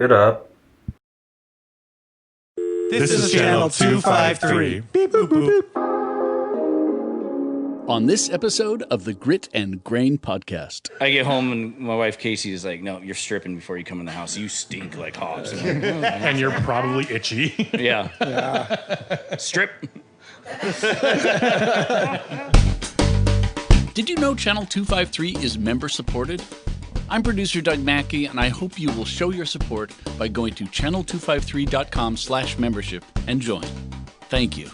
Good up. This is channel 253. Beep, boop, boop. On this episode of the Grit and Grain Podcast. I get home and my wife Casey is like, "No, you're stripping before you come in the house. You stink like hops." I'm like, And you're probably itchy. yeah. Strip. Did you know Channel 253 is member supported? I'm producer Doug Mackey, and I hope you will show your support by going to channel253.com/membership and join. Thank you.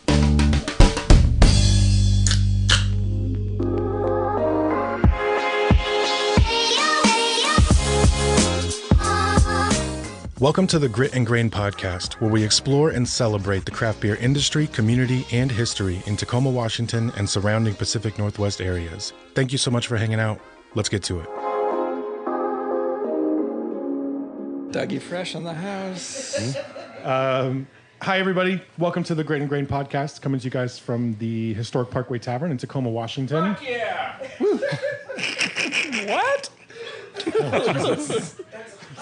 Welcome to the Grit and Grain Podcast, where we explore and celebrate the craft beer industry, community, and history in Tacoma, Washington, and surrounding Pacific Northwest areas. Thank you so much for hanging out. Let's get to it. Dougie Fresh in the house. Hi, everybody. Welcome to the Grit and Grain Podcast, coming to you guys from the Historic Parkway Tavern in Tacoma, Washington. Fuck yeah. What?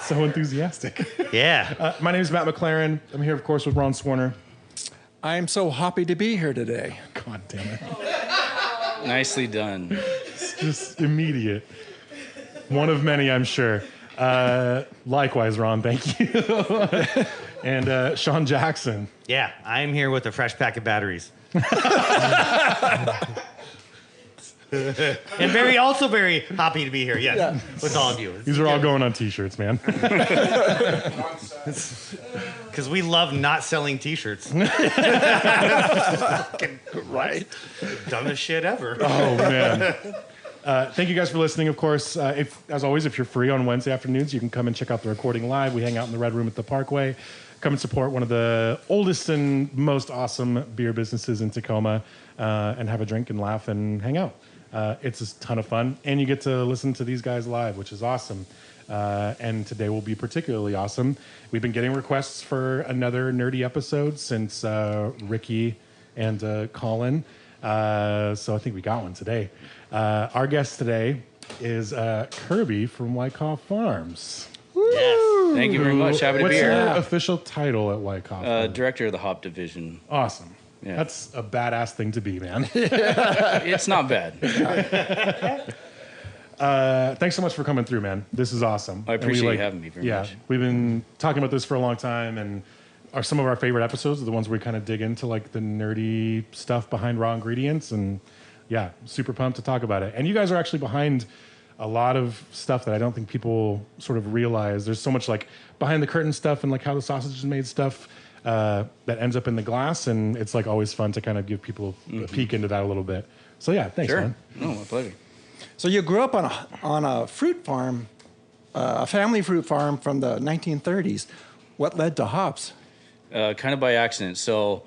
So enthusiastic. Yeah. My name is Matt McLaren. I'm here, of course, with Ron Swarner. I am so happy to be here today. God damn it. Nicely done. It's just immediate. One of many, I'm sure. Likewise, Ron, thank you. And Sean Jackson. Yeah, I'm here with a fresh pack of batteries. And also very happy to be here, yes, with all of you. These are all going on t-shirts, man. Because we love not selling t-shirts. Right? Dumbest shit ever. Oh, man. Thank you guys for listening, of course. As always, if you're free on Wednesday afternoons, you can come and check out the recording live. We hang out in the Red Room at the Parkway. Come and support one of the oldest and most awesome beer businesses in Tacoma and have a drink and laugh and hang out. It's a ton of fun, and you get to listen to these guys live, which is awesome. And today will be particularly awesome. We've been getting requests for another nerdy episode since Ricky and Colin. So I think we got one today. Our guest today is Kirby from Wyckoff Farms. Yes. Thank you very much. Happy to What's be here. your official title at Wyckoff? Director of the hop division. Awesome. Yeah. That's a badass thing to be, man. It's not bad. Thanks so much for coming through, man. This is awesome. I appreciate you having me very much. Yeah, we've been talking about this for a long time, and some of our favorite episodes are the ones where we kind of dig into like the nerdy stuff behind raw ingredients, and yeah, super pumped to talk about it. And you guys are actually behind a lot of stuff that I don't think people sort of realize. There's so much like behind the curtain stuff and like how the sausage is made stuff that ends up in the glass, and it's like always fun to kind of give people a peek into that a little bit. So yeah, thanks, Sure. man. No, my pleasure. So you grew up on a fruit farm, a family fruit farm from the 1930s. What led to hops? Kind of by accident. So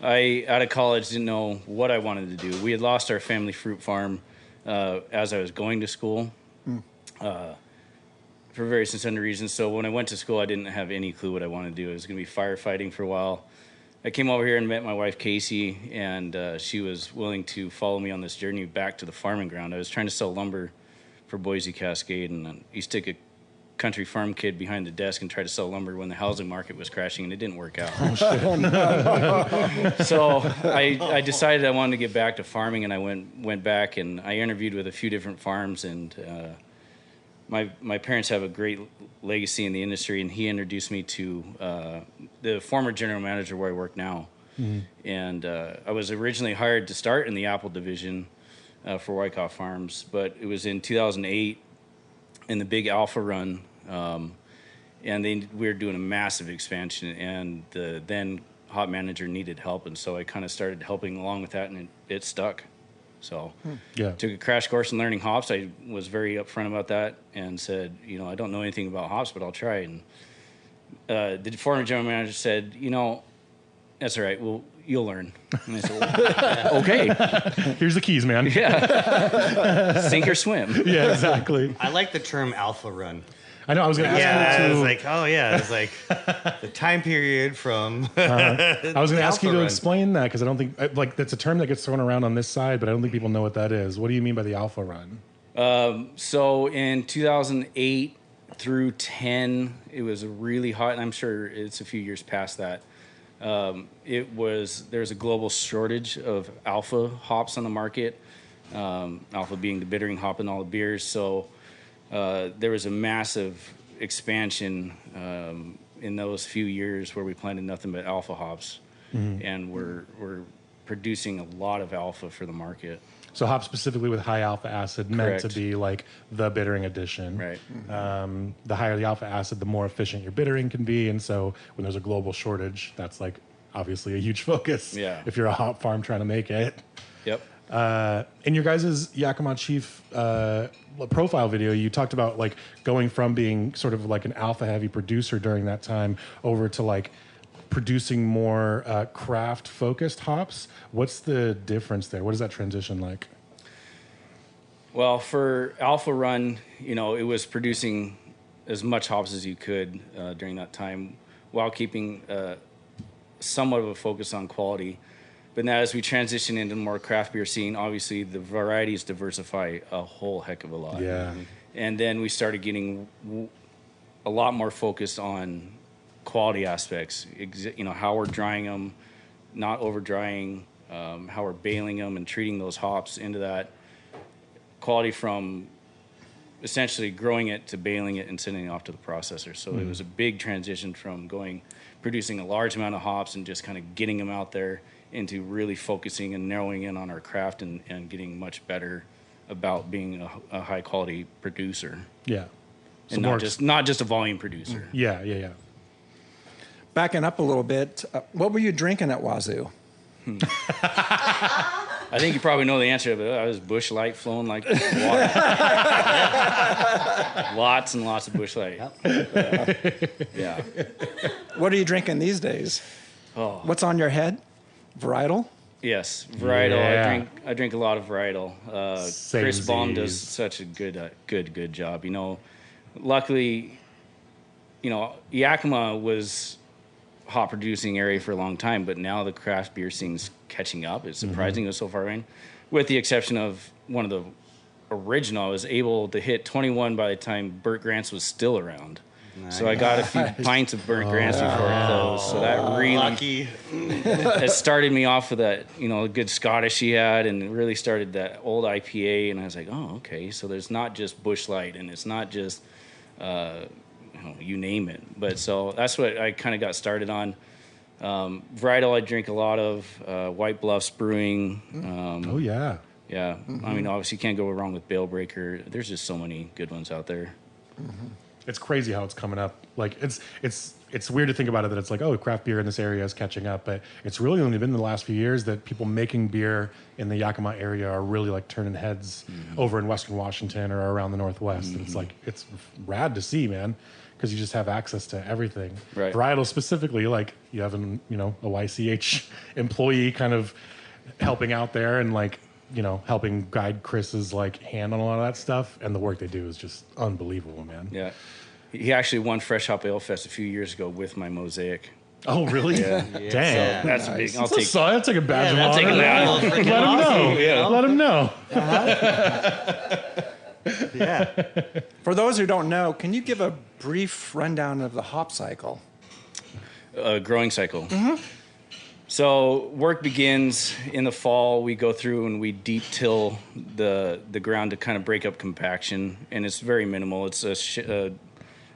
I, out of college, didn't know what I wanted to do. We had lost our family fruit farm as I was going to school for various and sundry reasons. So when I went to school, I didn't have any clue what I wanted to do. I was going to be firefighting for a while. I came over here and met my wife, Casey, and she was willing to follow me on this journey back to the farming ground. I was trying to sell lumber for Boise Cascade, and I used to stick a country farm kid behind the desk and try to sell lumber when the housing market was crashing, and it didn't work out. So I decided I wanted to get back to farming, and I went back, and I interviewed with a few different farms, and my parents have a great legacy in the industry, and he introduced me to the former general manager where I work now. Mm-hmm. And I was originally hired to start in the apple division for Wyckoff Farms, but it was in 2008 in the big alpha run, and we were doing a massive expansion, and the then hop manager needed help, and so I kind of started helping along with that, and it stuck. So took a crash course in learning hops. I was very upfront about that and said, I don't know anything about hops, but I'll try. And the former general manager said, that's all right. Well, you'll learn. And I said, well, okay. Here's the keys, man. Yeah. Sink or swim. Yeah, exactly. I like the term alpha run. I know. I was going to ask you to. I was like, it's like the time period from. I was going to ask you to run. explain that because I don't think that's a term that gets thrown around on this side, but I don't think people know what that is. What do you mean by the alpha run? So in 2008 through 10, it was really hot, and I'm sure it's a few years past that. There's a global shortage of alpha hops on the market, alpha being the bittering hop in all the beers. So there was a massive expansion in those few years where we planted nothing but alpha hops, and we're producing a lot of alpha for the market. So hops specifically with high alpha acid meant to Correct. be like the bittering addition. Right. The higher the alpha acid, the more efficient your bittering can be. And so when there's a global shortage, that's like obviously a huge focus. Yeah. If you're a hop farm trying to make it. Yep. In your guys' Yakima Chief profile video, you talked about like going from being sort of like an alpha heavy producer during that time over to like producing more craft focused hops. What's the difference there? What is that transition like? Well, for Alpha Run, it was producing as much hops as you could during that time while keeping somewhat of a focus on quality. But now as we transition into the more craft beer scene, obviously the varieties diversify a whole heck of a lot. Yeah. And then we started getting a lot more focused on quality aspects, how we're drying them, not over drying, how we're baling them and treating those hops into that quality from essentially growing it to baling it and sending it off to the processor. So it was a big transition from producing a large amount of hops and just kind of getting them out there into really focusing and narrowing in on our craft and getting much better about being a high quality producer. Yeah. And not just a volume producer. Yeah. Backing up a little bit, what were you drinking at Wazoo? I think you probably know the answer, but I was Busch Light flowing like water. Lots and lots of Busch Light. Yeah. What are you drinking these days? Oh. What's on your head? Varietal? Yes, varietal. Yeah. I drink a lot of varietal. Chris Baum does Samesies. such a good job. Luckily, Yakima was hop producing area for a long time, but now the craft beer scene's catching up. It's surprising us so far in, with the exception of one of the original. I was able to hit 21 by the time Burt Grant's was still around. Nice. So I got a few pints of Burt Grant's before it closed. So that really Lucky. it started me off with that, a good Scottish he had, and it really started that old IPA. And I was like, oh, okay. So there's not just Busch Light, and it's not just, you name it. But so that's what I kind of got started on. Varietal, I drink a lot of. White Bluffs Brewing. Oh yeah. Yeah. I mean, obviously you can't go wrong with Bale Breaker. There's just so many good ones out there. It's crazy how it's coming up. Like it's weird to think about it that it's like, oh, craft beer in this area is catching up, but it's really only been the last few years that people making beer in the Yakima area are really like turning heads over in Western Washington or around the Northwest. And it's like, it's rad to see, man, because you just have access to everything. Right. Varietal specifically, like you have a YCH employee kind of helping out there and like, helping guide Chris's like hand on a lot of that stuff, and the work they do is just unbelievable, man. Yeah. He actually won Fresh Hop Ale Fest a few years ago with my Mosaic. Oh, really? Yeah. Damn. So that's big. I'll That's take a badge of that's honor. like a Let freaking him know. Yeah. Let him know. Yeah. For those who don't know, can you give a brief rundown of the hop cycle? Growing cycle. So work begins in the fall. We go through and we deep till the ground to kind of break up compaction, and it's very minimal. It's a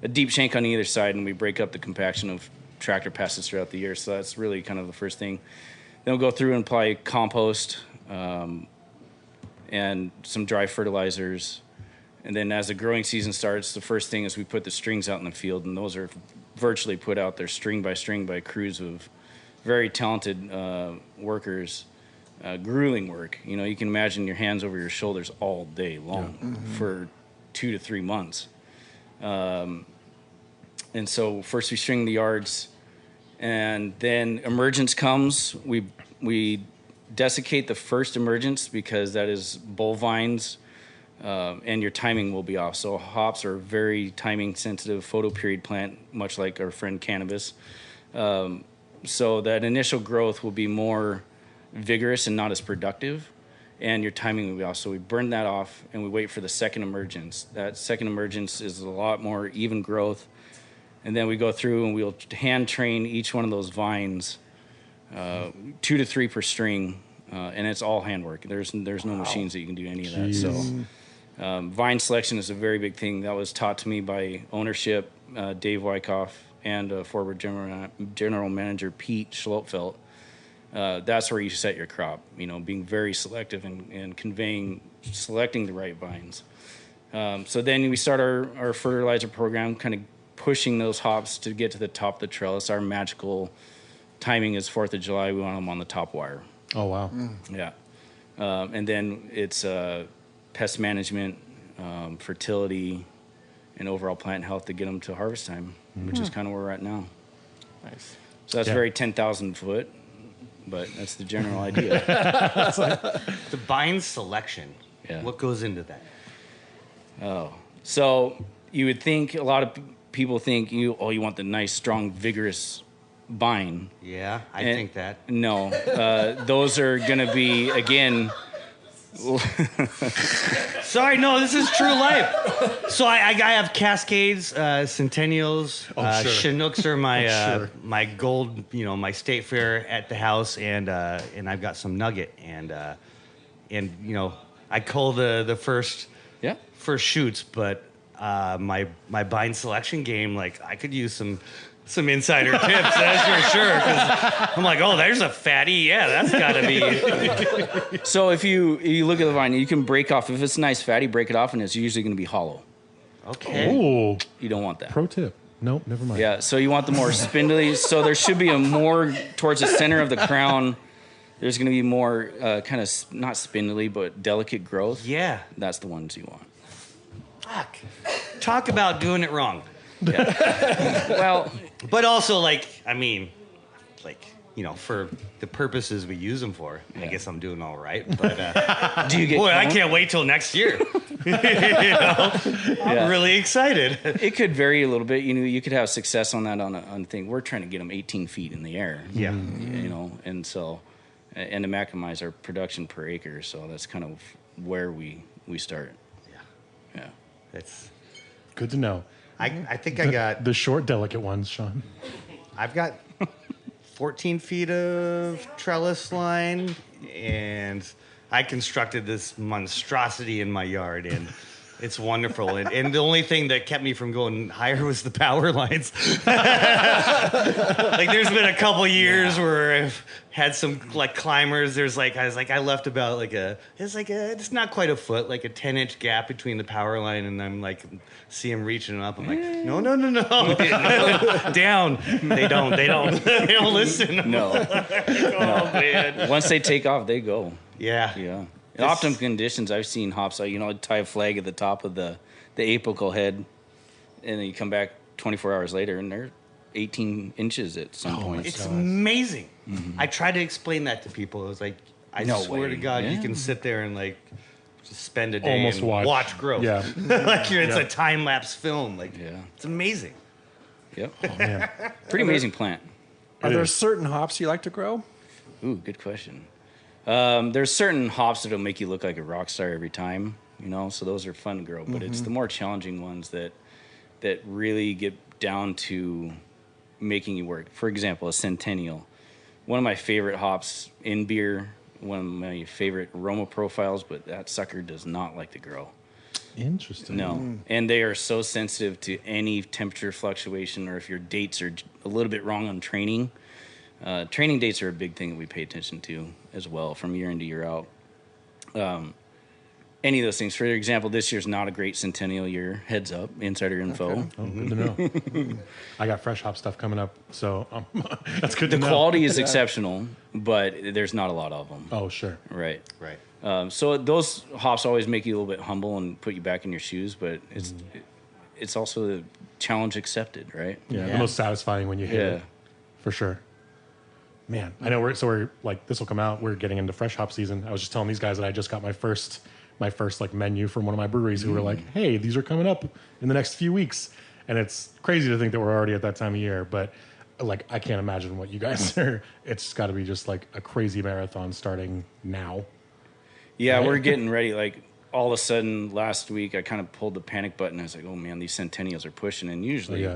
deep shank on either side, and we break up the compaction of tractor passes throughout the year. So that's really kind of the first thing. Then we'll go through and apply compost and some dry fertilizers. And then as the growing season starts, the first thing is we put the strings out in the field, and those are virtually put out there string by crews of very talented workers, grueling work. You can imagine your hands over your shoulders all day long for 2 to 3 months. And so first we string the yards, and then emergence comes. We desiccate the first emergence because that is bull vines, and your timing will be off. So hops are a very timing sensitive photoperiod plant, much like our friend cannabis. So that initial growth will be more vigorous and not as productive. and your timing will be off. So we burn that off, and we wait for the second emergence. That second emergence is a lot more even growth. And then we go through and we'll hand train each one of those vines, 2 to 3 per string, and it's all handwork. There's no machines that you can do any of that. Jeez. So vine selection is a very big thing. That was taught to me by ownership, Dave Wyckoff, and forward general manager Pete Schlopfelt. That's where you set your crop, being very selective and selecting the right vines. So then we start our fertilizer program, kind of pushing those hops to get to the top of the trellis. Our magical timing is 4th of July. We want them on the top wire. Oh, wow. Yeah. And then it's pest management, fertility, and overall plant health to get them to harvest time, which is kind of where we're at now. Nice. So that's very 10,000 foot, but that's the general idea. The vine selection. Yeah. What goes into that? So you would think, a lot of people think you want the nice, strong, vigorous vine. Yeah, I And- think that. No, those are going to be, again, Sorry, no, this is true life. So I have Cascades, Centennials, Chinooks are my sure. my gold, my state fair at the house, and I've got some Nugget, and I cull the first shoots, but my vine selection game, like I could use some insider tips, that's for sure. 'Cause I'm like, oh, there's a fatty. Yeah, that's got to be. So if you look at the vine, you can break off. If it's nice fatty, break it off, and it's usually going to be hollow. Okay. Ooh, You don't want that. pro tip. Nope, never mind. Yeah, so you want the more spindly. So there should be a more towards the center of the crown. There's going to be more kind of not spindly, but delicate growth. Yeah. That's the ones you want. Fuck. Talk about doing it wrong. Well, But also, for the purposes we use them for, I guess I'm doing all right. But do you get? boy, I can't wait till next year. I'm really excited. It could vary a little bit. You could have success on that on a thing. We're trying to get them 18 feet in the air. Yeah. And so, and to maximize our production per acre. So that's kind of where we start. Yeah. That's. Good to know. I think I got. The short, delicate ones, Sean. I've got 14 feet of trellis line, and I constructed this monstrosity in my yard, and it's wonderful. And the only thing that kept me from going higher was the power lines. There's been a couple years where I've had some climbers. I left about it's not quite a foot, like a 10-inch gap between the power line, and I'm see them reaching up. I'm like, no, down. They don't listen. No. Oh man. Once they take off, they go. Yeah. Yeah. In optimum conditions, I've seen hops. I'd tie a flag at the top of the apical head, and then you come back 24 hours later, and they're 18 inches at some point. It's amazing. Mm-hmm. I try to explain that to people. It was like, I swear to God, you can sit there and just spend a day Almost and watch growth. Yeah. It's a time lapse film. It's amazing. Yep. Oh, man. Pretty amazing plant. Are there certain hops you like to grow? Ooh, good question. There's certain hops that'll make you look like a rock star every time, so those are fun to grow. But it's the more challenging ones that really get down to making you work. For example, a Centennial. One of my favorite hops in beer, one of my favorite aroma profiles, but that sucker does not like to grow. Interesting. No. And they are so sensitive to any temperature fluctuation, or if your dates are a little bit wrong on training. Training dates are a big thing that we pay attention to as well, from year in to year out. Any of those things. For example, this year's not a great Centennial year. Heads up, insider info. Okay. Oh, good to know. I got fresh hop stuff coming up, so that's good to know. The quality is exceptional, but there's not a lot of them. Oh, sure. Right. Right. So those hops always make you a little bit humble and put you back in your shoes, but it's also the challenge accepted, right? Yeah, the most satisfying when you hit it, for sure. Man, I know we're this will come out. We're getting into fresh hop season. I was just telling these guys that I just got my first menu from one of my breweries who were like, "Hey, these are coming up in the next few weeks," and it's crazy to think that we're already at that time of year. But I can't imagine what you guys are. It's got to be just a crazy marathon starting now. Yeah, we're getting ready. Like all of a sudden last week, I kind of pulled the panic button. I was like, oh man, these Centennials are pushing. And usually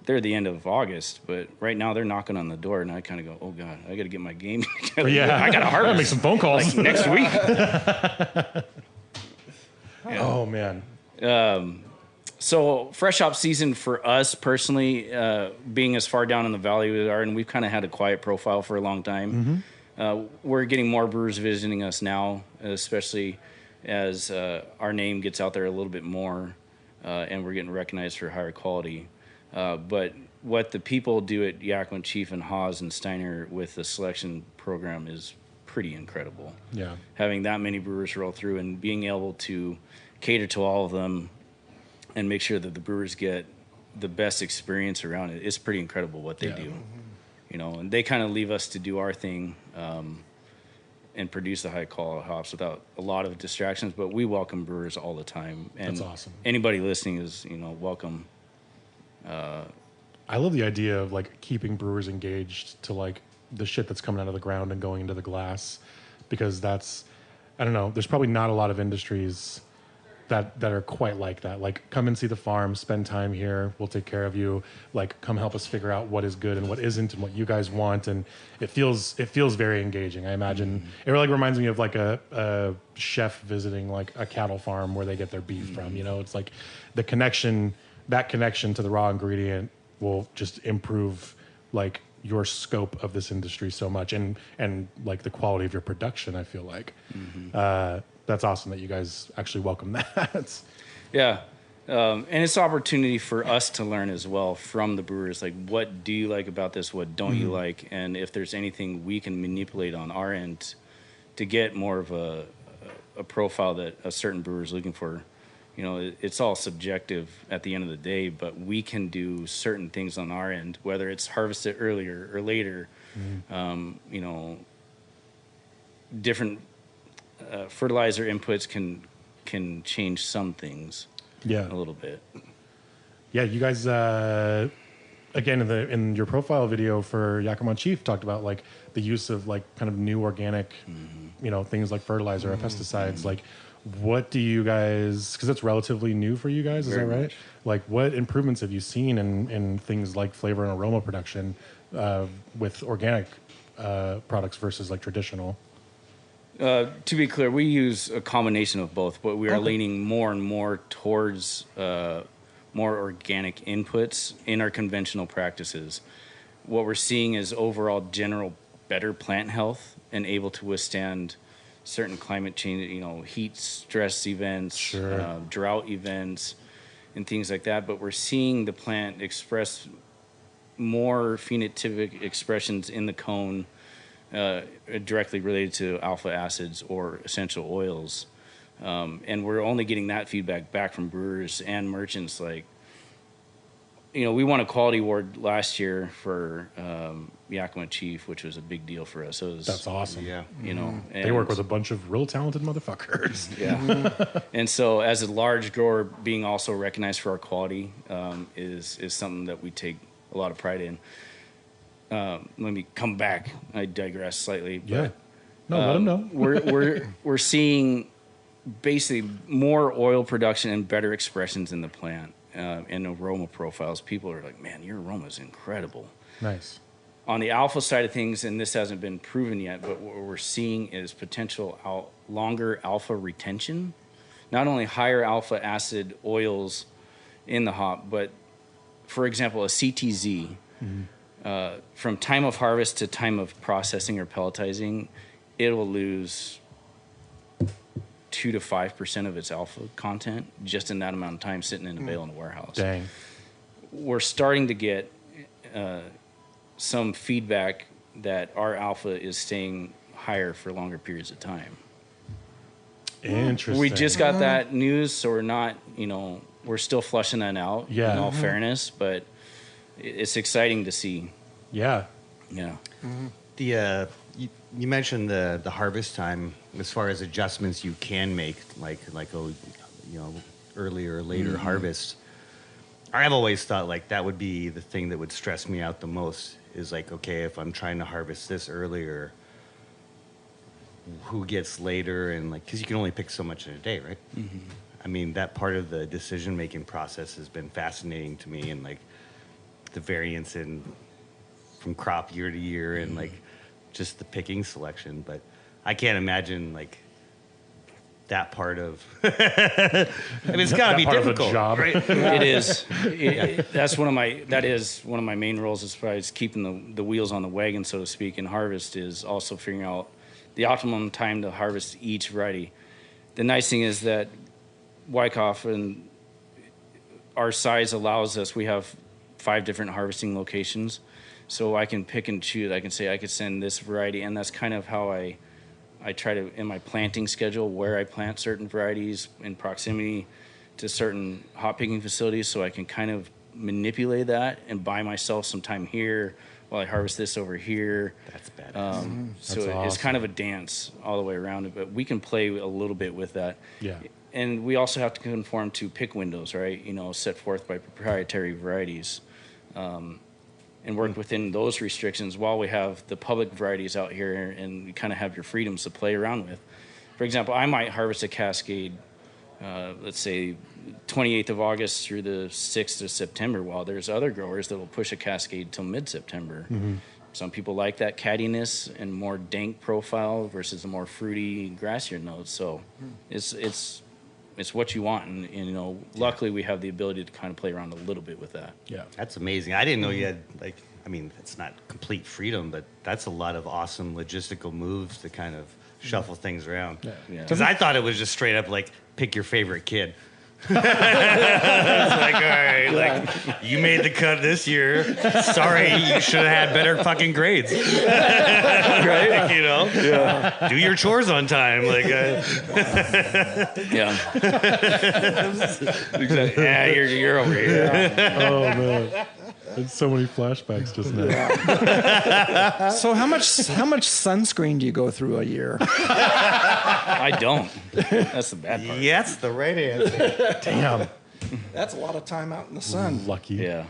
they're the end of August, but right now they're knocking on the door. And I kind of go, oh God, I got to get my game together. Yeah. I got to harvest. Make some phone calls. Like next week. Oh man. So fresh hop season for us personally, being as far down in the valley we are, and we've kind of had a quiet profile for a long time. We're getting more brewers visiting us now, especially as our name gets out there a little bit more, and we're getting recognized for higher quality. But what the people do at Yakima Chief and Haas and Steiner with the selection program is pretty incredible. Yeah. Having that many brewers roll through and being able to cater to all of them and make sure that the brewers get the best experience around it. It's pretty incredible what they do, you know, and they kind of leave us to do our thing, and produce the high quality hops without a lot of distractions, but we welcome brewers all the time. And that's awesome. Anybody listening is, you know, welcome. I love the idea of like keeping brewers engaged to like the shit that's coming out of the ground and going into the glass, because that's, I don't know, there's probably not a lot of industries that are quite like that. Like, come and see the farm, spend time here, we'll take care of you. Like, come help us figure out what is good and what isn't and what you guys want. And it feels very engaging. I imagine it really reminds me of like a chef visiting like a cattle farm where they get their beef from. You know, it's like that connection to the raw ingredient will just improve like your scope of this industry so much, and like the quality of your production. I feel like that's awesome that you guys actually welcome that. Yeah. And it's an opportunity for us to learn as well from the brewers. Like, what do you like about this? What don't you like? And if there's anything we can manipulate on our end to get more of a profile that a certain brewer is looking for. You know, it's all subjective at the end of the day, but we can do certain things on our end, whether it's harvested earlier or later. You know, different fertilizer inputs can change some things. Yeah, a little bit. Yeah, you guys again in your profile video for Yakima Chief talked about like the use of like kind of new organic, you know, things like fertilizer or pesticides. Like, what do you guys, because it's relatively new for you guys, is Very that right? much. Like, what improvements have you seen in things like flavor and aroma production with organic products versus like traditional? To be clear, we use a combination of both, but we are leaning more and more towards more organic inputs in our conventional practices. What we're seeing is overall general better plant health and able to withstand certain climate change, you know, heat stress events, drought events, and things like that. But we're seeing the plant express more phenotypic expressions in the cone directly related to alpha acids or essential oils. And we're only getting that feedback back from brewers and merchants. Like, you know, we won a quality award last year for Yakima Chief, which was a big deal for us. So it was, That's awesome. Yeah. you know, They work with a bunch of real talented motherfuckers. Yeah. And so as a large grower, being also recognized for our quality is something that we take a lot of pride in. Let me come back. I digress slightly. Yeah. No, let them know. we're seeing basically more oil production and better expressions in the plant and aroma profiles. People are like, man, your aroma is incredible. Nice. On the alpha side of things, and this hasn't been proven yet, but what we're seeing is potential longer alpha retention. Not only higher alpha acid oils in the hop, but, for example, a CTZ, from time of harvest to time of processing or pelletizing, it will lose 2 to 5% of its alpha content just in that amount of time sitting in a bale in a warehouse. Dang. We're starting to get some feedback that our alpha is staying higher for longer periods of time. Interesting. We just got that news, so we're not, you know, we're still flushing that out in all fairness, but it's exciting to see. Yeah. Yeah. The you mentioned the harvest time as far as adjustments you can make, like earlier or later harvest. I've always thought like that would be the thing that would stress me out the most, is like, okay, if I'm trying to harvest this earlier, who gets later, and like, because you can only pick so much in a day, right? Mm-hmm. I mean, that part of the decision making process has been fascinating to me, and like the variance in from crop year to year, and like just the picking selection. But I can't imagine like that part of. I mean, it's got to be difficult, job. right? It is. That's one of my main roles as far as keeping the wheels on the wagon, so to speak. And harvest is also figuring out the optimum time to harvest each variety. The nice thing is that Wyckoff and our size allows us. We have 5 different harvesting locations, so I can pick and choose. I can say I could send this variety, and that's kind of how I try to, in my planting schedule, where I plant certain varieties in proximity to certain hop picking facilities, so I can kind of manipulate that and buy myself some time here while I harvest this over here. That's badass. So That's it's awesome. kind of a dance all the way around it, but we can play a little bit with that. Yeah. And we also have to conform to pick windows, right? Set forth by proprietary varieties. And work within those restrictions while we have the public varieties out here, and you kind of have your freedoms to play around with. For example, I might harvest a Cascade, let's say 28th of August through the 6th of September, while there's other growers that will push a Cascade till mid-September. Mm-hmm. Some people like that cattiness and more dank profile versus a more fruity, grassier note. So it's what you want, and luckily we have the ability to kind of play around a little bit with that. Yeah. That's amazing. I didn't know you had it's not complete freedom, but that's a lot of awesome logistical moves to kind of shuffle things around. Yeah. Because I thought it was just straight up like pick your favorite kid. It's like, all right, like you made the cut this year. Sorry, you should have had better fucking grades. Right? Yeah. Do your chores on time. Like, Yeah. Exactly. Yeah, you're over here. Oh man. There's so many flashbacks just now. So how much sunscreen do you go through a year? I don't. That's the bad part. yeah, that's the right answer. Damn. That's a lot of time out in the sun. Lucky. Yeah.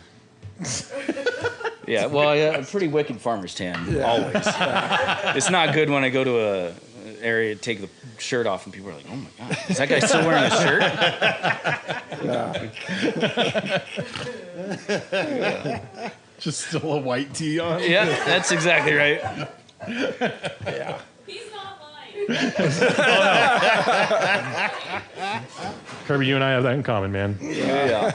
Yeah. Well, I'm pretty wicked farmer's tan. Always. It's not good when I go to a area, take the shirt off, and people are like, "Oh my god, is that guy still wearing a shirt?" Just still a white tee on. Yeah, that's exactly right. Yeah. He's not lying. Kirby, you and I have that in common, man. Yeah.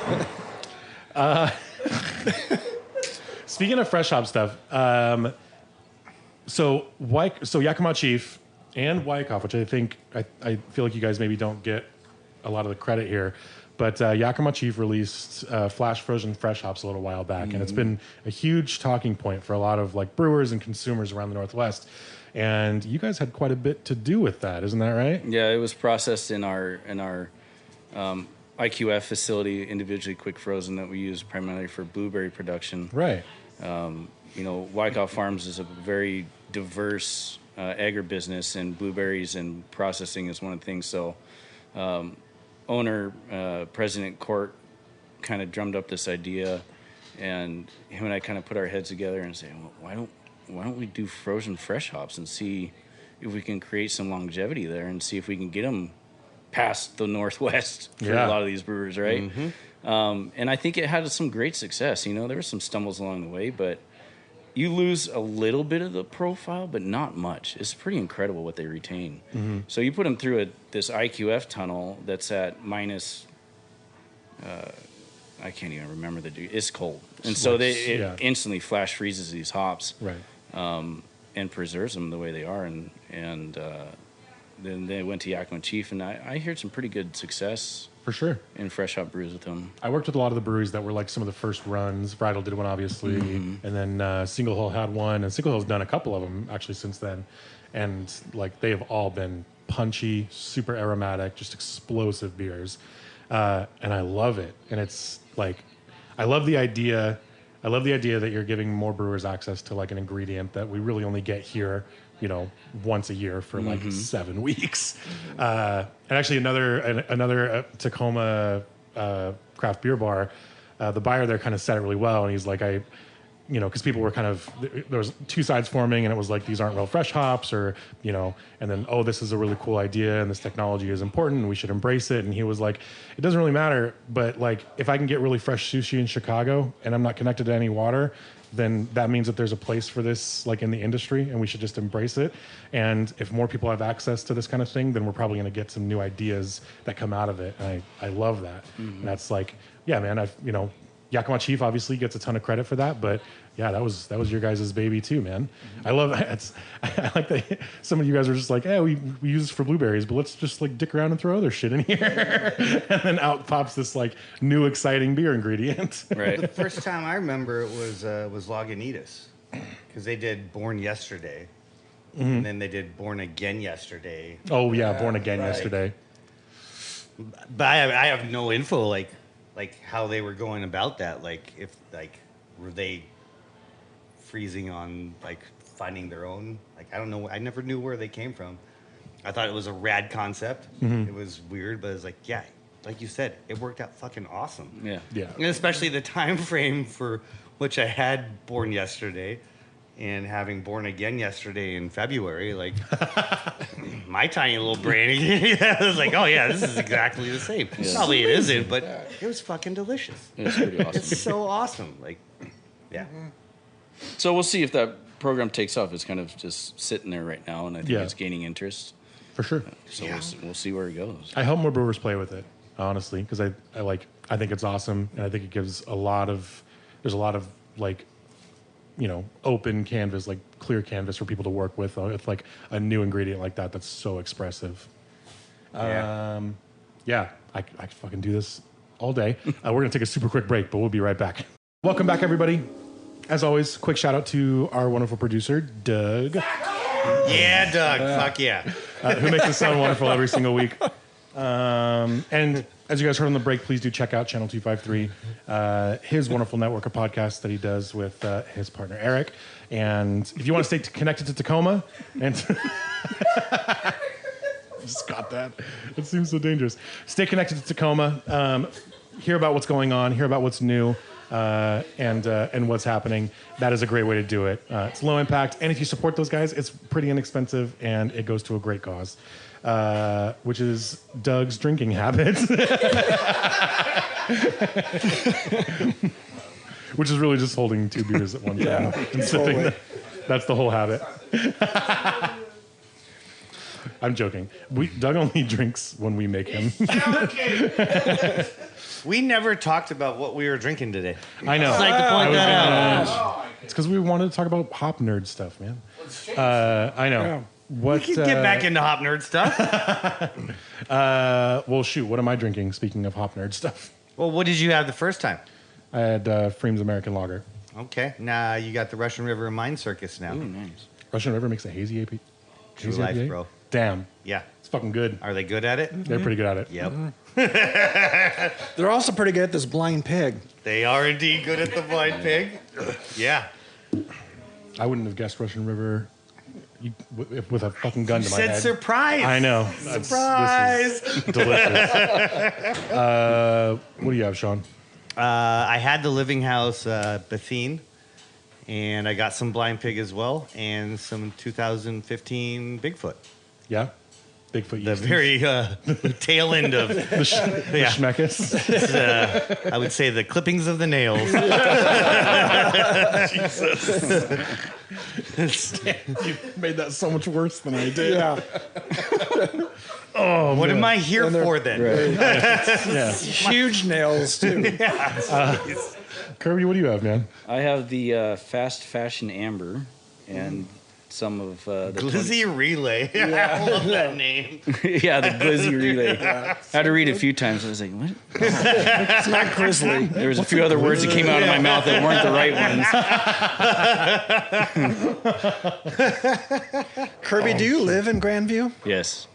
Speaking of fresh hop stuff, so Yakima Chief and Wyckoff, which I think I feel like you guys maybe don't get a lot of the credit here, but Yakima Chief released flash frozen fresh hops a little while back, and it's been a huge talking point for a lot of like brewers and consumers around the Northwest. And you guys had quite a bit to do with that, isn't that right? Yeah, it was processed in our IQF facility, individually quick frozen, that we use primarily for blueberry production. Right. Wyckoff Farms is a very diverse agribusiness, and blueberries and processing is one of the things. So, owner, President Court, kind of drummed up this idea, and him and I kind of put our heads together and say, well, why don't we do frozen fresh hops and see if we can create some longevity there, and see if we can get them past the Northwest for a lot of these brewers, right? Mm-hmm. And I think it had some great success. There were some stumbles along the way, but you lose a little bit of the profile, but not much. It's pretty incredible what they retain. Mm-hmm. So you put them through this IQF tunnel that's at minus, I can't even remember it's cold. And so it instantly flash freezes these hops. Right. And preserves them the way they are. And then they went to Yakima Chief, and I heard some pretty good success For sure. in fresh hop brews with them. I worked with a lot of the breweries that were like some of the first runs. Bridal did one, obviously, and then Single Hill had one, and Single Hill's done a couple of them actually since then, and like they have all been punchy, super aromatic, just explosive beers, and I love it. And it's like, I love the idea that you're giving more brewers access to like an ingredient that we really only get here, once a year for like 7 weeks. And actually another Tacoma craft beer bar, the buyer there kind of said it really well. And he's like, because people were there was two sides forming, and it was like, these aren't real fresh hops, or, and then, oh, this is a really cool idea, and this technology is important, and we should embrace it. And he was like, it doesn't really matter, but like, if I can get really fresh sushi in Chicago and I'm not connected to any water, then that means that there's a place for this, like, in the industry, and we should just embrace it. And if more people have access to this kind of thing, then we're probably going to get some new ideas that come out of it. And I love that. And that's like, yeah, man, Yakima Chief obviously gets a ton of credit for that, but yeah, that was your guys' baby too, man. I love it. I like that some of you guys are just like, we use this for blueberries, but let's just like dick around and throw other shit in here. And then out pops this like new exciting beer ingredient. Right. The first time I remember it was Lagunitas, because they did Born Yesterday, and then they did Born Again Yesterday. Oh yeah, Born Again yesterday. But I have no info like how they were going about that. Like, if like, were they freezing on like finding their own, like, I don't know, I never knew where they came from. I thought it was a rad concept. It was weird, but it was like, yeah, like you said, it worked out fucking awesome. Yeah. And especially the time frame for which I had Born Yesterday and having Born Again yesterday in February, like, my tiny little brain, I was like, oh yeah, this is exactly the same. Yeah. Probably it isn't, but it was fucking delicious. It's pretty awesome. It's so awesome. Like, yeah. So we'll see if that program takes off. It's kind of just sitting there right now, and I think it's gaining interest. For sure. So we'll see where it goes. I hope more brewers play with it, honestly, because I think it's awesome, and I think it gives there's a lot of like, open canvas, like clear canvas for people to work with. It's like a new ingredient like that that's so expressive. I could fucking do this all day. We're gonna take a super quick break, but we'll be right back. Welcome back, everybody. As always, quick shout out to our wonderful producer, Doug. Yeah, Doug. Fuck yeah. Who makes us sound wonderful every single week. And as you guys heard on the break, please do check out Channel 253, his wonderful network of podcasts that he does with his partner, Eric. And if you want to stay connected to Tacoma, and just got that. It seems so dangerous. Stay connected to Tacoma. Hear about what's going on. Hear about what's new. And what's happening. That is a great way to do it. It's low impact, and if you support those guys, it's pretty inexpensive, and it goes to a great cause, which is Doug's drinking habits, which is really just holding 2 beers at one time and sipping. Totally. That's the whole habit. I'm joking. Doug only drinks when we make him. We never talked about what we were drinking today. I know. I'd like to point that out. It's because we wanted to talk about hop nerd stuff, man. I know. Yeah. What, We can get back into hop nerd stuff. well, shoot. What am I drinking? Speaking of hop nerd stuff, Well, what did you have the first time? I had Freem's American Lager. Okay. Now you got the Russian River Mine Circus now. Ooh, nice. Russian River makes a hazy AP. True hazy life, IPA? bro. Damn, Yeah. it's fucking good. Are they good at it? They're pretty good at it. Yep. They're also pretty good at this blind pig. They are indeed good at the blind pig. Yeah. I wouldn't have guessed Russian River with a fucking gun to my Said head. surprise. I know. Surprise. This is delicious. What do you have, Sean? I had the Living House Bethine, and I got some blind pig as well, and some 2015 Bigfoot. Yeah, Bigfoot. The Yeasties. very tail end of, the Schmeckes. I would say, the clippings of the nails. You made that so much worse than I did. Yeah. What am I here for then? Yeah. Huge nails, too. Kirby, what do you have, man? I have the Fast Fashion Amber and some of the Glizzy Relay. I love that name. yeah, the Glizzy Relay. I had to read it a few times. I was like, what? It's not grizzly. There was a few other words that came out of my mouth that weren't the right ones. Kirby, do you live in Grandview? Yes.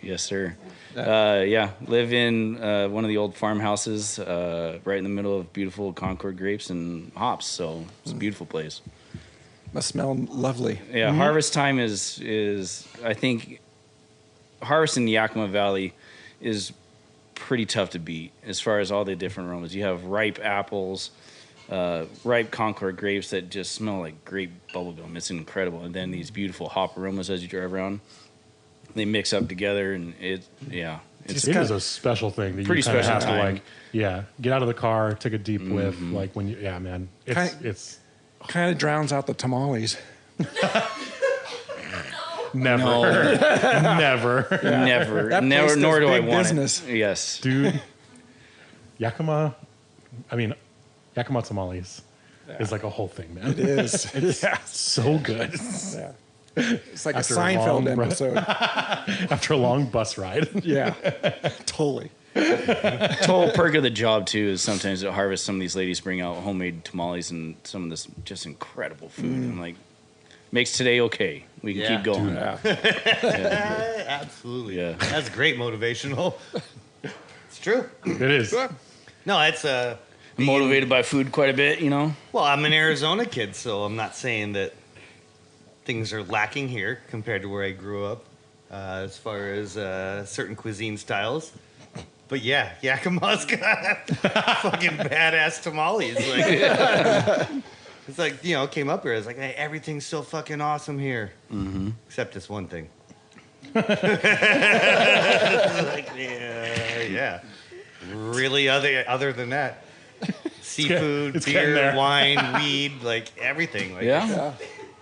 Yes, sir. Live in one of the old farmhouses right in the middle of beautiful Concord grapes and hops. So it's a beautiful place. Must smell lovely. Yeah, harvest time is I think harvest in the Yakima Valley is pretty tough to beat as far as all the different aromas. You have ripe apples, ripe Concord grapes that just smell like grape bubblegum. It's incredible. And then these beautiful hop aromas as you drive around. They mix up together, and it is a special thing that pretty you kind of special have time. to get out of the car, take a deep whiff, like when you, man, it's Kind of drowns out the tamales. never, never, Never, That never, place nor does do I big want business. it. Yes. dude. Yakima tamales is like a whole thing, man. It is. Yeah. So good. Yeah. It's like After a a long Seinfeld run. episode. After a long bus ride. Yeah. Totally. Total perk of the job too is sometimes at harvest, some of these ladies bring out homemade tamales and some of this just incredible food. I'm like, makes today okay. We can keep going. Absolutely. Yeah. That's great motivational. It's true. It is. No, it's I'm motivated by food quite a bit, you know. well, I'm an Arizona kid, so I'm not saying that things are lacking here compared to where I grew up as far as certain cuisine styles. But yeah, Yakima's got fucking badass tamales. Like, it's like, came up here. I was like, hey, everything's so fucking awesome here. Mm-hmm. Except this one thing. Like, yeah. Really, other than that, seafood, it's getting beer, there. wine, weed, like everything. Like, Yeah.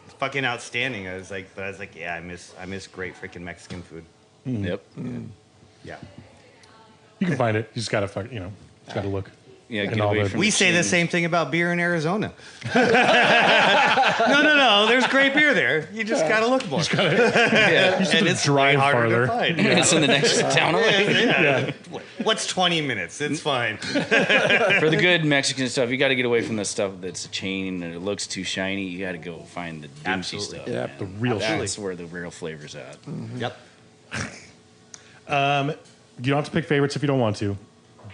it's fucking outstanding. I was like, yeah, I miss great freaking Mexican food. Yep. Yeah. You can find it. You just gotta just gotta look. Yeah. And Get all away the- from We the say the chains. same thing about beer in Arizona. No. There's great beer there. You just gotta look more. Yeah. And it's drive way harder farther. to find. It's in the next town away. Yeah. What's 20 minutes? It's fine. For the good Mexican stuff, you got to get away from the stuff that's a chain and it looks too shiny. You got to go find the dimsy Absolutely. stuff. Yeah, man. the real That's where the real flavor's at. Yep. You don't have to pick favorites if you don't want to,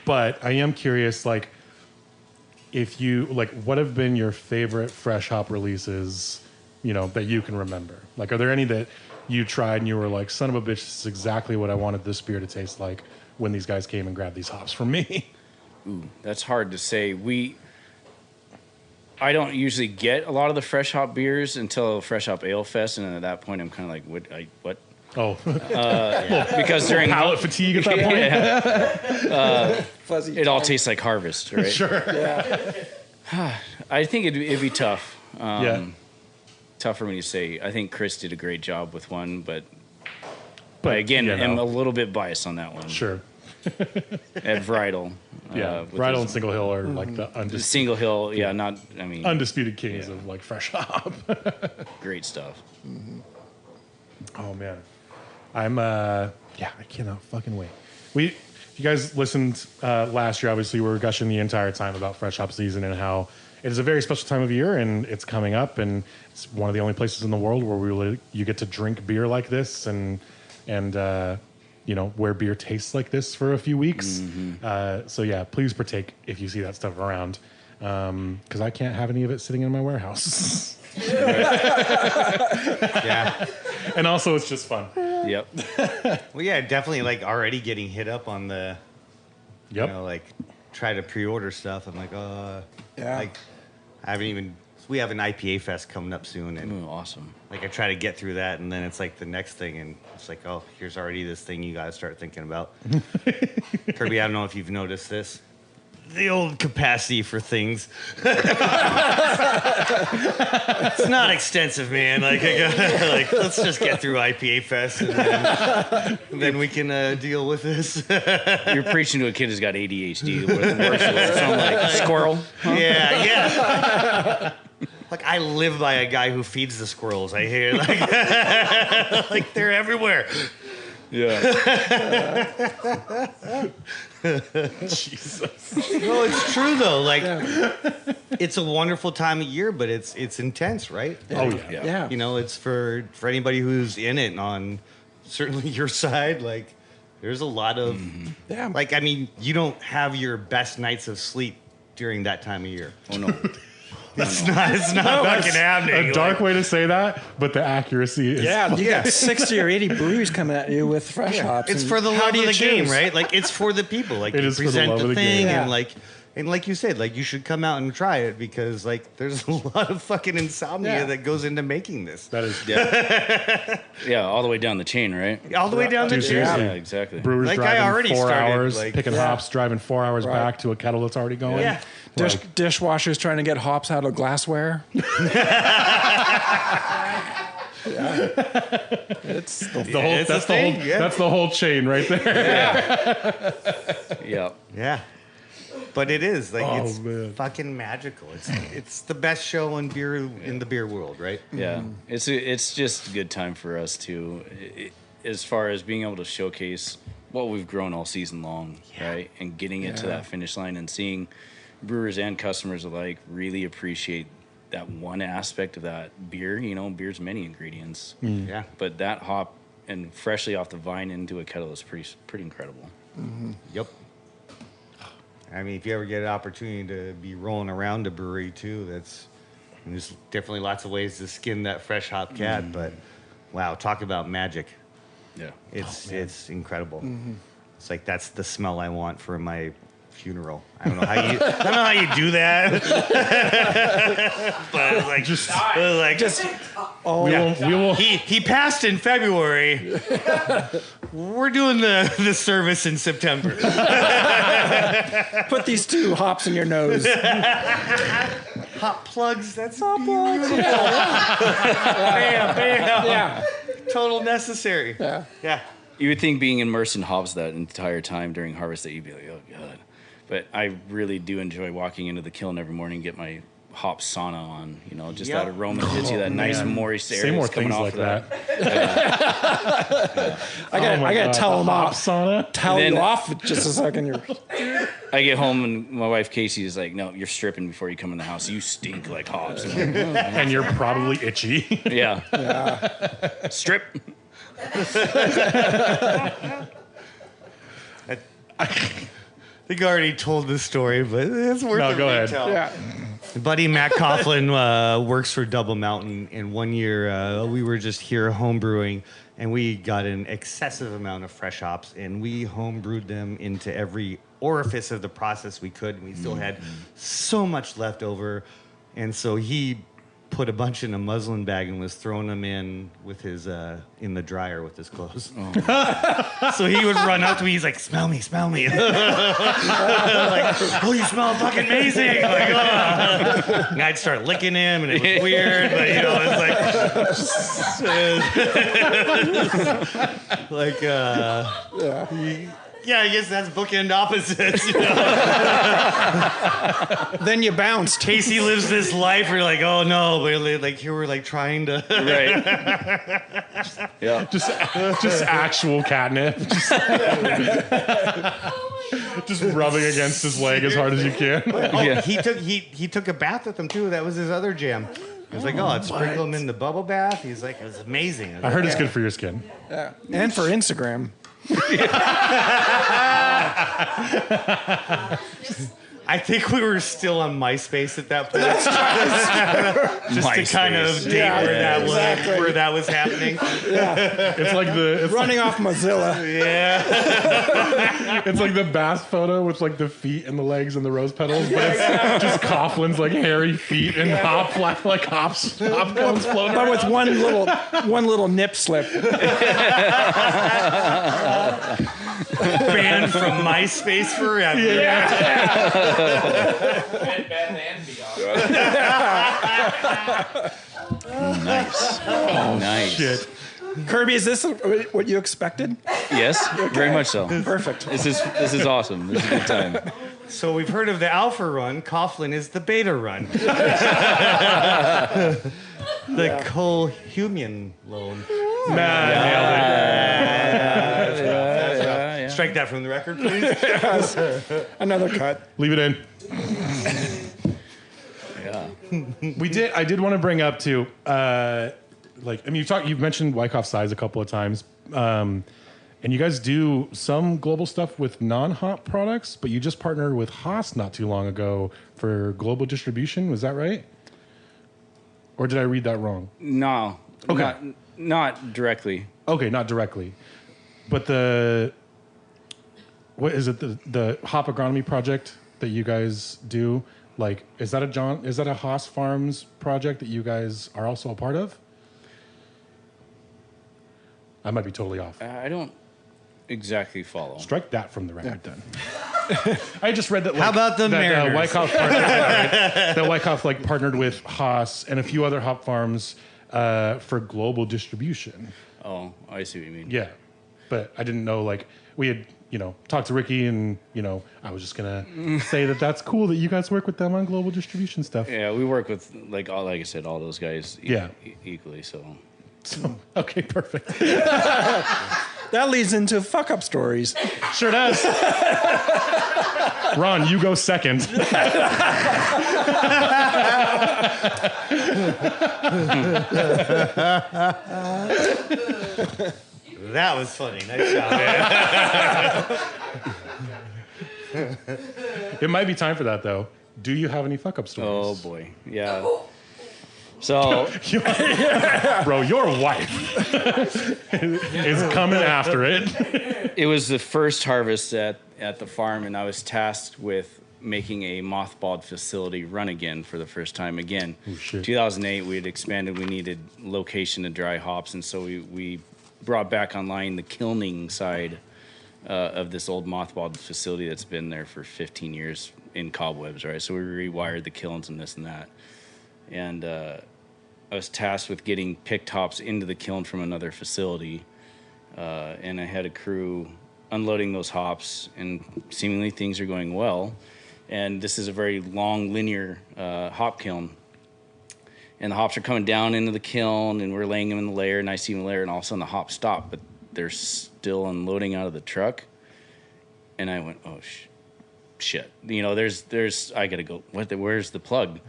but I am curious, like, if you what have been your favorite fresh hop releases, that you can remember? Like, are there any that you tried and you were like, son of a bitch, this is exactly what I wanted this beer to taste like when these guys came and grabbed these hops from me? Ooh, that's hard to say. I don't usually get a lot of the fresh hop beers until Fresh Hop Ale Fest, and then at that point, I'm kind of like, what? Oh, Because during palate fatigue at that point. Fuzzy. it all tastes like harvest, right? Sure. I think it'd be tough. Yeah. Tough for me to say. I think Chris did a great job with one, but again, you I'm know. a little bit biased on that one. Sure. At Bridal. Yeah. with Bridal and his- Single Hill are like the Single Hill, undisputed kings of like fresh hop. great stuff. Oh man, I'm I cannot fucking wait. You guys listened last year. Obviously, we were gushing the entire time about fresh hop season and how it is a very special time of year, and it's coming up, and it's one of the only places in the world where you get to drink beer like this, and where beer tastes like this for a few weeks. So yeah, please partake if you see that stuff around, because I can't have any of it sitting in my warehouse. Yeah. And also, it's just fun. Yep. Well, yeah, definitely like already getting hit up on the, Yep. like try to pre-order stuff. I'm like, Yeah. like I haven't even. We have an IPA fest coming up soon, and Ooh, awesome. like I try to get through that, and then it's like the next thing, and it's like, oh, here's already this thing you gotta start thinking about. Kirby, I don't know if you've noticed this. The old capacity for things. It's not extensive, man. Like, let's just get through IPA fest, and then we can deal with this. You're preaching to a kid who's got ADHD. What works with some like squirrel. Yeah. Like I live by a guy who feeds the squirrels. I hear like they're everywhere. Yeah. Jesus. No, it's true though. Like it's a wonderful time of year, but it's intense, right? Oh yeah. Yeah. It's for anybody who's in it on certainly your side. Like there's a lot of Yeah. like I mean, you don't have your best nights of sleep during that time of year. Oh no. It's not fucking happening. A dark way to say that, but the accuracy is. Yeah, you got 60 or 80 breweries coming at you with fresh hops. It's and for the how love do of you the game, choose? right? Like it's for the people. Like It you is for the present love the of the thing, game. and Yeah. like And like you said, like you should come out and try it because like there's a lot of fucking insomnia that goes into making this. That is Yeah, all the way down the chain, right? All the way down the Dude, chain. seriously. Yeah, exactly. brewers Like, I driving already 4 started, hours, like- picking hops, driving 4 hours Right. back to a kettle that's already going. Yeah. Dishwashers trying to get hops out of glassware. It's the The whole, It's a that's the thing, whole yeah. that's the whole chain right there. Yeah. Yeah. But it is like Oh, it's man. fucking magical. It's the best show in the beer world, right? Yeah, it's just a good time for us too, as far as being able to showcase what we've grown all season long, right? And getting it to that finish line and seeing brewers and customers alike really appreciate that one aspect of that beer. You know, beer's many ingredients, Yeah. but that hop and freshly off the vine into a kettle is pretty incredible. Yep. I mean, if you ever get an opportunity to be rolling around a brewery too, there's definitely lots of ways to skin that fresh hop cat. But wow, talk about magic! Yeah, It's incredible. It's like that's the smell I want for my funeral. I don't know how you do that. But it's like just We will he passed in February. We're doing the service in September. put these 2 hops in your nose. Hot plugs. That's hot plugs. Bam, bam. Yeah. Total necessary. Yeah. Yeah. you would think being immersed in hops that entire time during harvest that you'd be like, oh god. But I really do enjoy walking into the kiln every morning, get my hop sauna on. You know, just that aroma hits you, that nice moist air say more that's coming things off like of that. I gotta tell them hop off. sauna. Tell Then- you off in just a second. You're I get home and my wife Casey is like, no, you're stripping before you come in the house. You stink like hops. I'm like, And you're probably itchy. yeah. Strip. I think I already told this story, but it's worth No, a go ahead. retell. yeah. Buddy Matt Coughlin works for Double Mountain, and one year we were just here home brewing, and we got an excessive amount of fresh hops, and we home brewed them into every orifice of the process we could, and we still had so much left over, and so he put a bunch in a muslin bag and was throwing them in with his in the dryer with his clothes. So he would run up to me. He's like, "Smell me, smell me." Like, "Oh, you smell fucking amazing!" Like, oh. And I'd start licking him, and it was weird, but you know, it's like, yeah, I guess that's bookend opposites. You know? Then you bounced. Casey lives this life where you're like, oh no, but like here we're like trying to. Right. Yeah. just actual catnip. Just rubbing against his leg as hard as you can. Oh, Yeah. he took a bath with them too. That was his other jam. I was like, oh, I'd sprinkle him in the bubble bath. He's like, it was amazing. I heard it's good for your skin. Yeah. And for Instagram. I think we were still on MySpace at that point. Just to kind of MySpace. date Yeah, where that was happening. It's like Running off Mozilla. Yeah. it's like the bass photo with like the feet and the legs and the rose petals, but it's just Coughlin's like hairy feet and hop cones floating But around. with one little nip slip. Banned from MySpace forever. Nice. Nice. Shit. Kirby, is this what you expected? Yes, very much so. Perfect. This is awesome. This is a good time. So we've heard of the alpha run. Coughlin is the beta run. The co-human loan. Yeah. Strike that from the record, please. Another cut. Leave it in. Yeah. I did want to bring up too, you've mentioned Wyckoff size a couple of times. And you guys do some global stuff with non-hop products, but you just partnered with Haas not too long ago for global distribution. Was that right? Or did I read that wrong? No. Okay. Not directly. Okay, not directly. But what is it? The Hop Agronomy Project that you guys do? Like, is that a Haas Farms project that you guys are also a part of? I might be totally off. I don't exactly follow. Strike that from the record then. I just read that. Like, How about the Mariners? Wyckoff that Wyckoff like partnered with Haas and a few other hop farms for global distribution. Oh, I see what you mean. Yeah, but I didn't know. Like, we had talked to Ricky, and I was just gonna say that that's cool that you guys work with them on global distribution stuff. Yeah, we work with like I said, all those guys. Equally. So okay, perfect. That leads into fuck up stories. Sure does. Ron, you go second. That was funny. Nice job. It might be time for that though. Do you have any fuck up stories? oh boy, yeah. So Bro, your wife is coming after it. it was the first harvest at the farm, and I was tasked with making a mothballed facility run again for the first time again. Oh, shit. 2008, we had expanded. We needed location to dry hops, and so we brought back online the kilning side of this old mothballed facility that's been there for 15 years in cobwebs, right? So we rewired the kilns and this and that. And I was tasked with getting picked hops into the kiln from another facility. And I had a crew unloading those hops, and seemingly things are going well. And this is a very long, linear hop kiln. And the hops are coming down into the kiln, and we're laying them in the layer, nice even layer, and all of a sudden the hops stop, but they're still unloading out of the truck. And I went, oh, shit. There's I got to go. Where's the plug?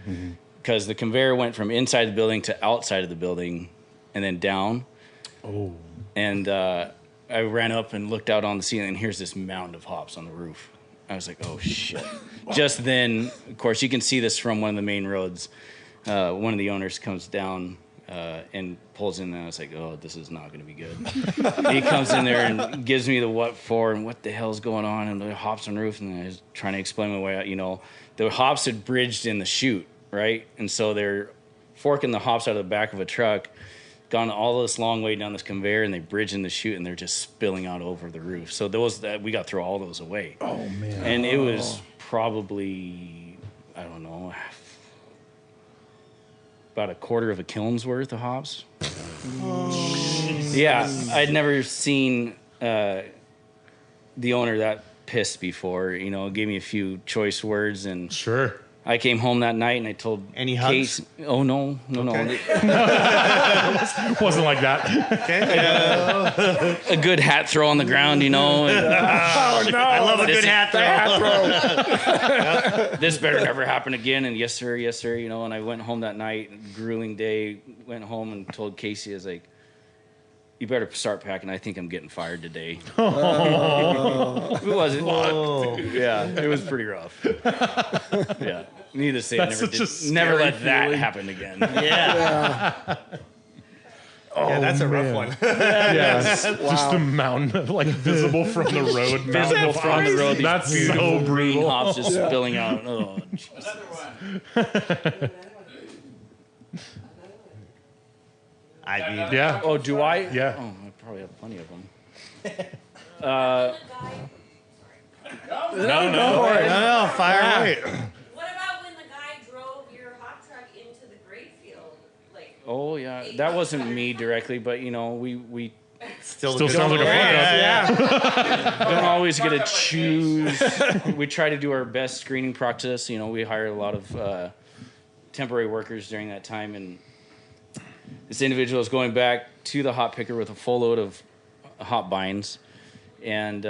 Because the conveyor went from inside the building to outside of the building and then down. Oh. And I ran up and looked out on the ceiling, and here's this mound of hops on the roof. I was like, oh, shit. Just then, of course, you can see this from one of the main roads. One of the owners comes down and pulls in, and I was like, oh, this is not going to be good. He comes in there and gives me the what for and what the hell's going on, and the hops on the roof, and I was trying to explain my way out. The hops had bridged in the chute, right? And so they're forking the hops out of the back of a truck, gone all this long way down this conveyor, and they bridge in the chute, and they're just spilling out over the roof. So we got to throw all those away. Oh, man. And it was probably, I don't know, about a quarter of a kiln's worth of hops. Yeah, I'd never seen the owner that pissed before. Gave me a few choice words, and Sure. I came home that night and I told Any hugs? Kate, oh no. Wasn't like that. A good hat throw on the ground, and, Oh, no. I love a good hat throw. this better never happen again. And yes, sir. And I went home that night, grueling day, went home and told Casey, I was like, you better start packing. I think I'm getting fired today. It wasn't. Yeah, it was pretty rough. Yeah. Needless to say, never let that happen again. Yeah. Yeah, that's a rough one. Yes. Just the mountain, visible from the road. Visible from the road. That's These so beautiful green brutal. hops just spilling out. Oh, Jesus. I mean, Yeah. Oh, do I? Yeah. Oh, I probably have plenty of them. no, fire away. What about when the guy drove your hot truck into the grape field? Oh, yeah. That wasn't me directly, but, we Still sounds like a fuck up. don't always get to choose. We try to do our best screening process. We hire a lot of temporary workers during that time, and this individual is going back to the hop picker with a full load of hop binds, and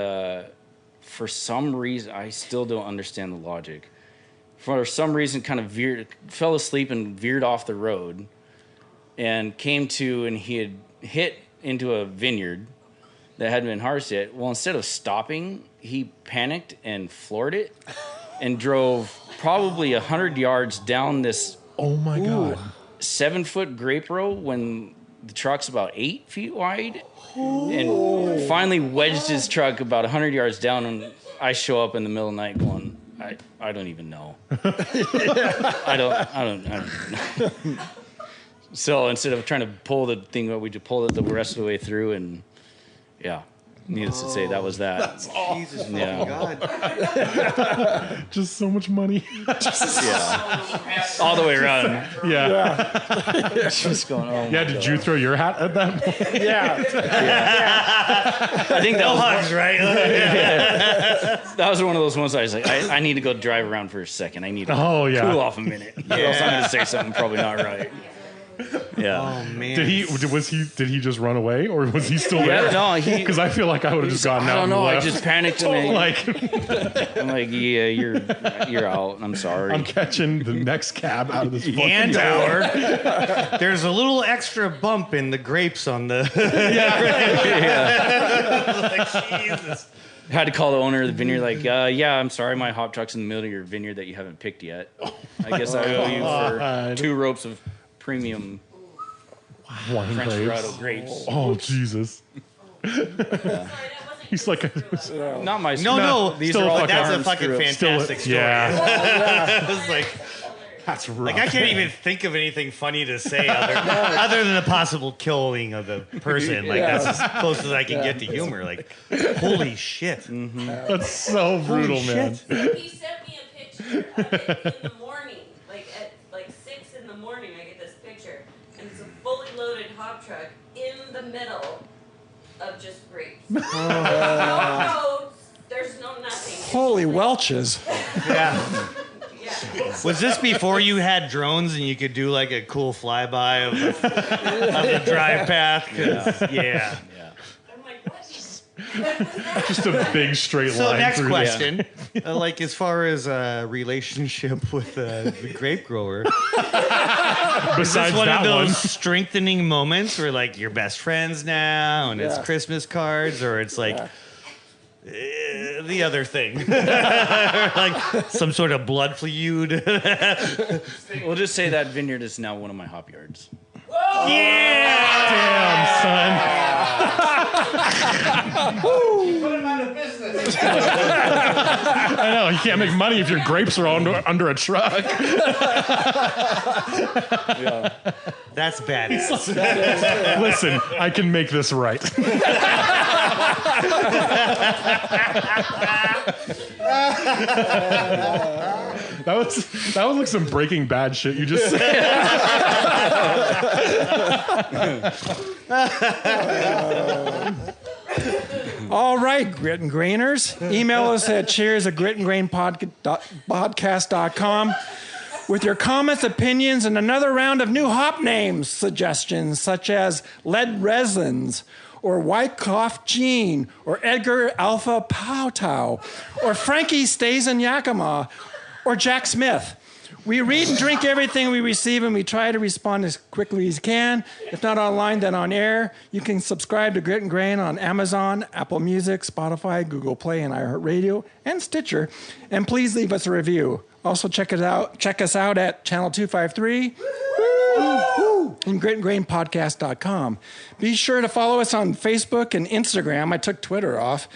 for some reason, I still don't understand the logic. For some reason, kind of fell asleep and veered off the road, and came to, and he had hit into a vineyard that hadn't been harvested yet. Well, instead of stopping, he panicked and floored it and drove probably 100 yards down this Oh my God. 7-foot grape row when the truck's about 8 feet wide, and finally wedged his truck about 100 yards down. And I show up in the middle of the night going, I I don't even know. I don't even know. So instead of trying to pull the thing, we just pulled it the rest of the way through, and yeah. Needless to say, that was that. That's all. Jesus fucking Yeah. God. Just so much money. Yeah. All the way around. Yeah. Just going, oh Yeah. Did you throw your hat at that point? Yeah. I think that was Hugs, right? that was one of those ones I was like, I need to go drive around for a second. I need to Oh, yeah. cool off a minute. Or else I'm going to say something probably not right. Yeah. Oh man. Did he just run away, or was he still Yeah, there? no, he. Because I feel like I would have just gotten I out. don't and know. I left. just panicked and I'm like, yeah, you're out. I'm sorry. I'm catching the next cab out of this fucking and tower. there's a little extra bump in the grapes on the. Like, Jesus. Had to call the owner of the vineyard. Like, yeah, I'm sorry, my hop truck's in the middle of your vineyard that you haven't picked yet. I guess I owe you for 2 ropes of premium Wine French grapes. Dorado grapes. Oh Jesus! Sorry, that wasn't He's your like, story. Not my No, These still are all fucking- That's a farms fucking through- fantastic story. yeah, It was like that's rough. I can't even think of anything funny to say other than a possible killing of the person. Like that's as close as I can get to humor. Like, holy shit. That's so brutal, man. He sent me a picture of it in the morning, like at 6 in the morning. I get this picture, and it's a fully loaded hop truck in the middle of just grapes. No roads. There's no nothing. It's Holy just Welches. Yeah. Yeah. Was this before you had drones and you could do like a cool flyby of the drive path? 'Cause- yeah. I'm like, what? What was that? Just a big straight So line. next through question, like as far as relationship with the grape grower, there. Besides one that of those one, strengthening moments where like you're best friends now and it's Yeah. Christmas cards, or it's like the other thing, like some sort of blood feud. We'll just say that vineyard is now one of my hop yards. damn son. Put him out of business. I know you can't make money if your grapes are under a truck. That's badass. Listen, I can make this right. That was like some Breaking Bad shit you just said. All right, Grit and Grainers. Email us at cheers@gritandgrainpodcast.com with your comments, opinions, and another round of new hop names suggestions, such as Lead Resins, or Wyckoff Gene, or Edgar Alpha Powtow, or Frankie Stays in Yakima, or Jack Smith. We read and drink everything we receive, and we try to respond as quickly as we can. If not online, then on air. You can subscribe to Grit and Grain on Amazon, Apple Music, Spotify, Google Play, and iHeartRadio, and Stitcher. And please leave us a review. Also, check us out at Channel 253 and gritandgrainpodcast.com. Be sure to follow us on Facebook and Instagram. I took Twitter off.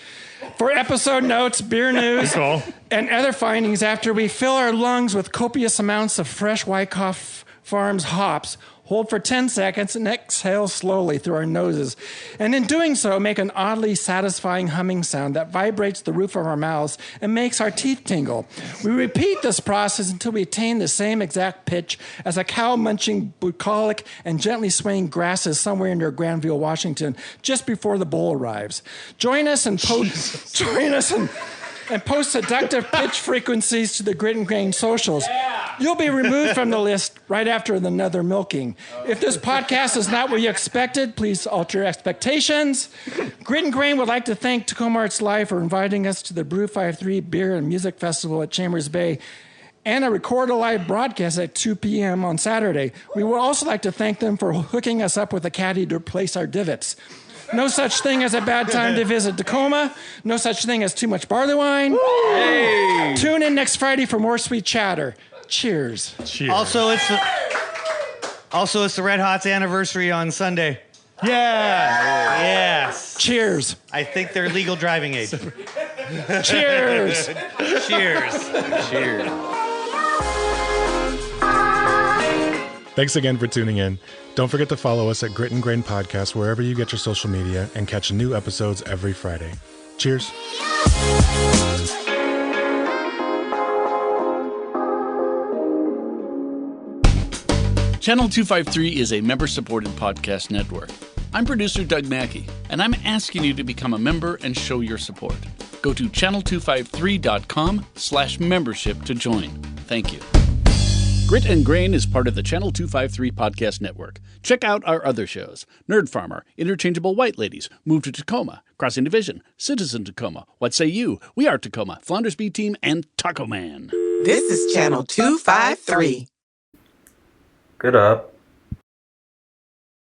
For episode notes, beer news, Cool. and other findings after we fill our lungs with copious amounts of fresh Wyckoff Farms hops, hold for 10 seconds and exhale slowly through our noses. And in doing so, make an oddly satisfying humming sound that vibrates the roof of our mouths and makes our teeth tingle. We repeat this process until we attain the same exact pitch as a cow munching bucolic and gently swaying grasses somewhere near Grandview, Washington, just before the bull arrives. Join us and post seductive pitch frequencies to the Grit and Grain socials. You'll be removed from the list right after another milking. If this podcast is not what you expected, please alter your expectations. Grit and Grain would like to thank Tacoma Arts Live for inviting us to the Brew 53 Beer and Music Festival at Chambers Bay and a recorded live broadcast at 2 p.m. on Saturday. We would also like to thank them for hooking us up with a caddy to replace our divots. No such thing as a bad time to visit Tacoma. No such thing as too much barley wine. Hey. Tune in next Friday for more sweet chatter. Cheers. Cheers. Also, it's the Red Hot's anniversary on Sunday. yeah. Yes. Cheers. I think they're legal driving age. Cheers. Cheers. Cheers. Thanks again for tuning in. Don't forget to follow us at Grit and Grain Podcast wherever you get your social media and catch new episodes every Friday. Cheers. Channel 253 is a member-supported podcast network. I'm producer Doug Mackey, and I'm asking you to become a member and show your support. Go to channel253.com/membership to join. Thank you. Grit and Grain is part of the Channel 253 podcast network. Check out our other shows: Nerd Farmer, Interchangeable White Ladies, Move to Tacoma, Crossing Division, Citizen Tacoma, What Say You, We Are Tacoma, Flounders B Team, and Taco Man. This is Channel 253. Get up.